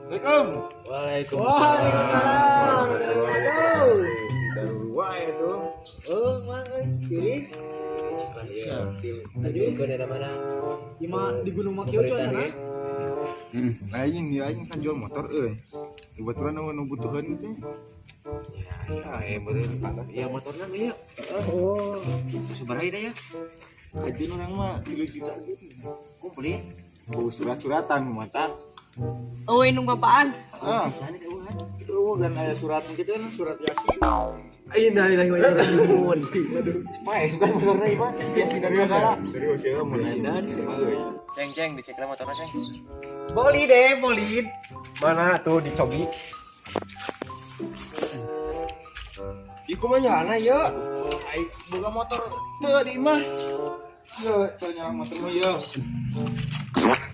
Waalaikumsalam. Wah itu. Oh, pilih. Tadi ke daerah mana? Di Gunung Makio sana. Aing kan jual motor kebetulan nu butuhan gitu. Bener. Ya motornya iya. Oh, Sabaraha dah ya? Jadi orang mah 3 juta gitu. Kumpulin. Surat-suratan mata. Oh, indung bapaan. Bisa nih keuangan. Itu dan ada surat gitu kan surat Yasin. Innalillahi wa inna ilaihi raji'un. Pae suka motorna ieu mah. Biasa dari segala. Dari usia mulai dan Ceng, dicek lah motornya, Ceng. bolid. Mana tuh dicobi? Iku mah nyana ya. Ai boga motor teu di mah. Yo, nyala motor mah yo.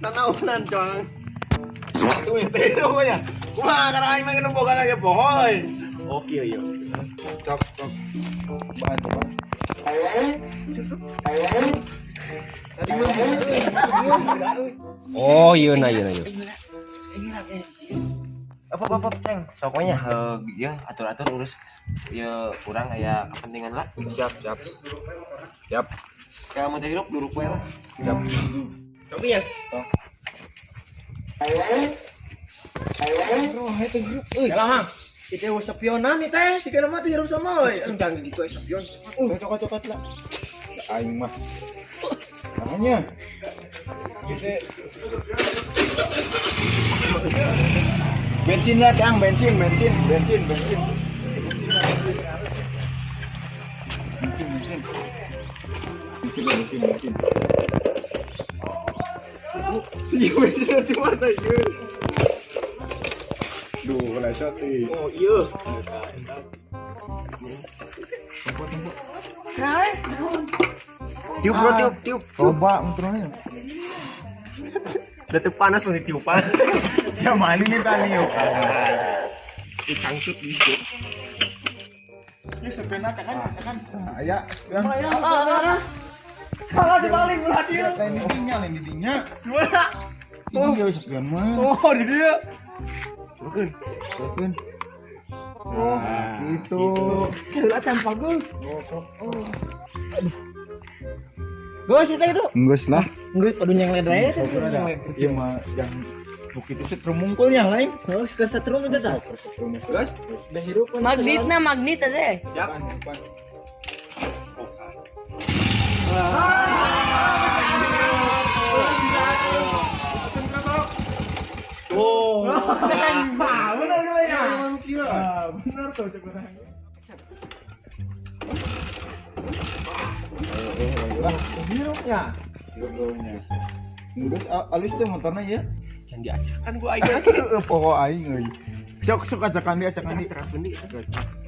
Tanaunan coang. Tuh itu ya. Kumaha karena aing mah kena boga lagi pohoy. Oke yo. Cok. Bantu. Tadi mah bisa. Oh, iya na. Apa Ceng. Pokoknya ya atur-atur urus ya kurang aya kepentingan lah. Siap. Kamu teh hirup duduk we lah. Siap. Tapi ya. Yalah hang. Itu sapionan nih teh, sigana mah hirup sama euy. Jangan gitu sapion. Cokot lah. Aing mah. Makanya. Bensin lah, Cang, bensin. Bensin. Iya, bensin di mana iya? Duh, lesati. Oh, iya. Nah, Tiup. Coba motornya. Udah panas nih tiupan. Siapa ini tadi yuk? Cangcut gitu. Ini sepena tekan. Ya, yang Salah dibalik belah dia. lain didinya. Gimana? Ini ya sekian mah. Oh, di dia. Sekian. Oh, gitu. Kira tanpa gol. Gos itu itu. Enggak lah. Enggak pada yang lain raya. Iya mah yang bukit itu setrumungkul yang lain. Terus ke setrum itu tah. Gos, udah hirup. magnet teh. Depan. Oh. Benar ya. Benar tuh coba. Hirupnya. Terus alus tuh motornya ya. Yang diajakan gua aja. Pokok aing euy. Sok ajakan dia terapan di.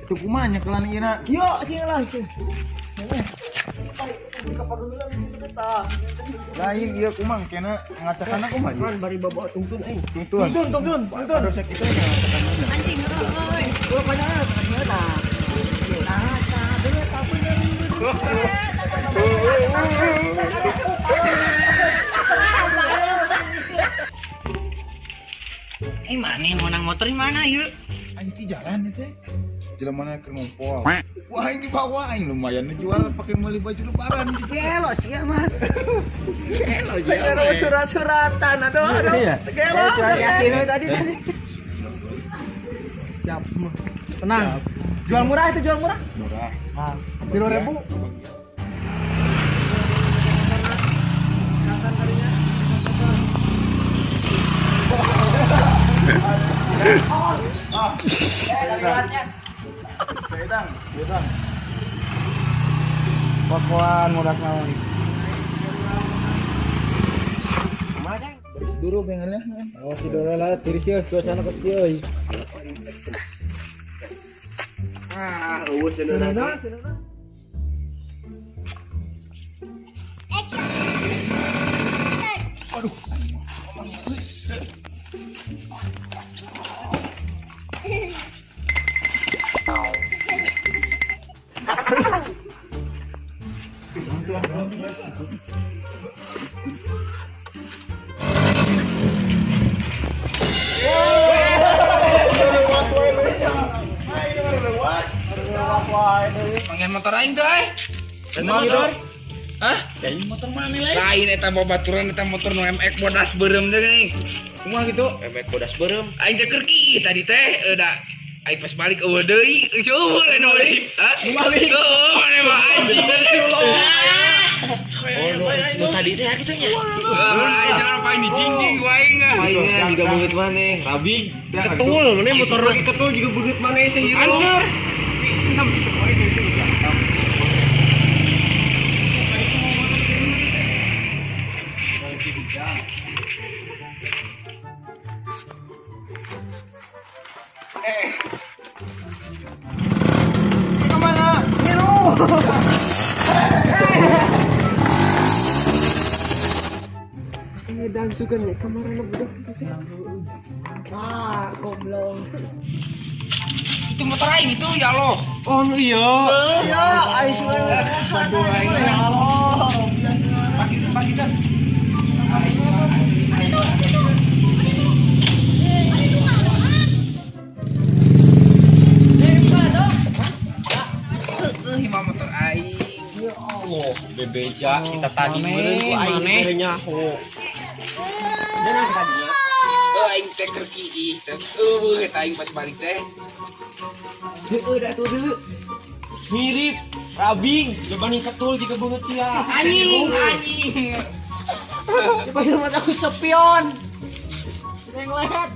Itu kumaha nyekelan ieu na. Yo, sing lah itu. Lain ieu kumaha kena ngacakan kumaha. Kan bari bawa tungtun euy. Tungtun. Harusnya kita ngacakan mana. Anjing euy. Oh, banyak ternyata. Mana mau nang motor mana yuk? Aing ti jalan itu. Jalan mana ke ngompol. Wah, ini bawa aing lumayan jual pakai beli baju lebaran di Gelo sih ya mah. Gelo Gelo surat-suratan aduh. Gelo yakin tadi. Siap. Tenang. Jual murah itu jual murah. Murah. Ah, 10.000. Bedang. Pakuan murah naon. Kumaha Dulu bengelnya. Oh, si dulu lah tirisnya suasana kecil. Senang. Lain motor aing teh. Lain motor. Hah? Jadi motor mana lain? Lain eta babaturan eta motor nu MX bodas beureum teh geuning. Kumaha gitu? MX bodas beureum. Aing teh keur kieu tadi teh da aing pas balik eueuh deui, geus eueuh lain deui. Hah? Balik. Heuh, mane mah anjing. Oh, tadi teh gitu nya. Aing jangan paling dijingjing ku aing mah. Aingnya juga beungeut maneh, rabing. Ketul, mana motor lagi ketul juga beungeut maneh sih. Hancur. Kemana? Biru. Dan sugan ya kemarin budak itu. Ah, goblok. Itu motor aing itu ya Allah. Oh iya. Ya, ais Aduh aing. Pagi dah. Hima motor aing. Ya Allah, bebeja kita tadi beureun ku aing beureunya ho. Dan yang tadinya Aing teh keur kieu teh. Eta aing pas balik teh. heueuh da tuh dulu. Mirip rabing, dibanding ketul juga beungeut sia. Anjing. Pas aku sepion. Yang lihat.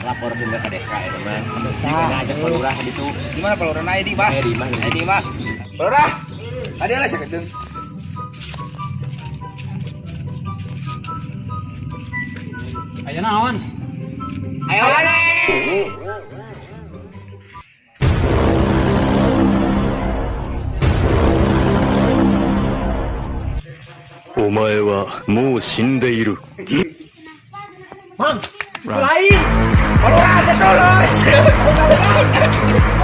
Lapor juga ke desa ya teman. Gimana aja pelurah gitu. Gimana pelurah di mah? Di mah. Pelurah. Tadi lah saya ketung. Ayo naon? Ayo ane. お前はもう死んでいる。 Man, lain. Pelurah, ketul.